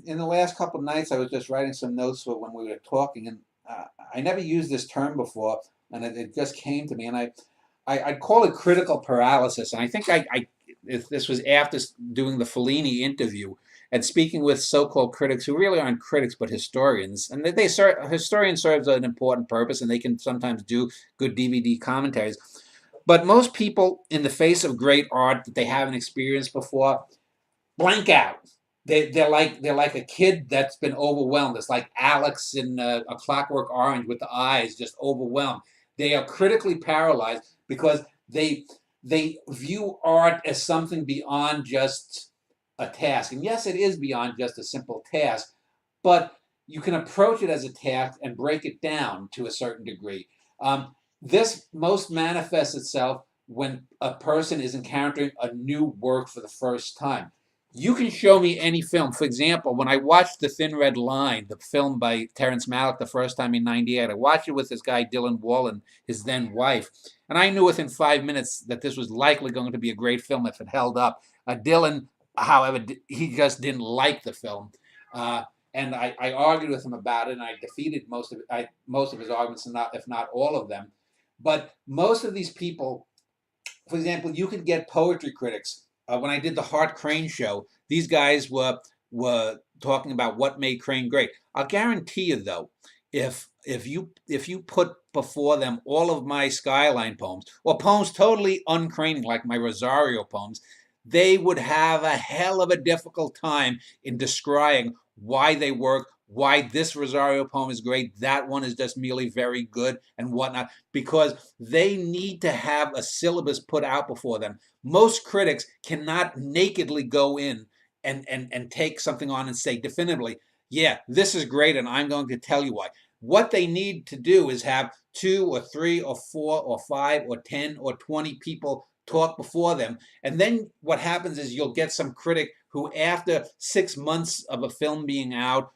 in the last couple of nights, I was just writing some notes for when we were talking, and I never used this term before, and it just came to me, and I'd call it critical paralysis. And I think if this was after doing the Fellini interview and speaking with so-called critics who really aren't critics but historians, and they serve, historian serves an important purpose, and they can sometimes do good DVD commentaries. But most people, in the face of great art that they haven't experienced before, blank out. They're like a kid that's been overwhelmed. It's like Alex in A Clockwork Orange with the eyes just overwhelmed. They are critically paralyzed because they view art as something beyond just a task. And yes, it is beyond just a simple task, but you can approach it as a task and break it down to a certain degree. This most manifests itself when a person is encountering a new work for the first time. You can show me any film. For example, when I watched The Thin Red Line, the film by Terrence Malick the first time in '98, I watched it with this guy, Dylan Wall, and his then wife. And I knew within 5 minutes that this was likely going to be a great film if it held up. Dylan, however, he just didn't like the film. Uh, and I argued with him about it, and I defeated most of his arguments, if not all of them. But most of these people, for example, you could get poetry critics. When I did the Hart Crane show, these guys were talking about what made Crane great. I'll guarantee you, though, if you put before them all of my Skyline poems, or poems totally uncraning like my Rosario poems, they would have a hell of a difficult time in describing why they work, why this Rosario poem is great, that one is just merely very good, and whatnot, because they need to have a syllabus put out before them. Most critics cannot nakedly go in and take something on and say definitively, yeah, this is great, and I'm going to tell you why. What they need to do is have 2 or 3 or 4 or 5 or 10 or 20 people talk before them. And then what happens is you'll get some critic who, after 6 months of a film being out,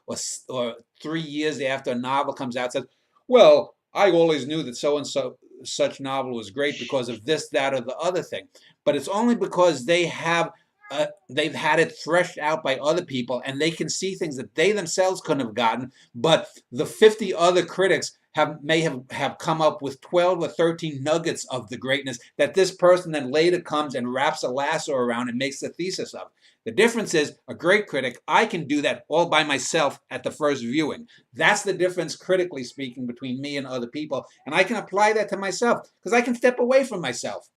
or 3 years after a novel comes out, says, well, I always knew that so and so such novel was great because of this, that, or the other thing. But it's only because they've had it threshed out by other people, and they can see things that they themselves couldn't have gotten, but the 50 other critics may have come up with 12 or 13 nuggets of the greatness that this person then later comes and wraps a lasso around and makes a thesis of. The difference is, a great critic, I can do that all by myself at the first viewing. That's the difference, critically speaking, between me and other people, and I can apply that to myself because I can step away from myself.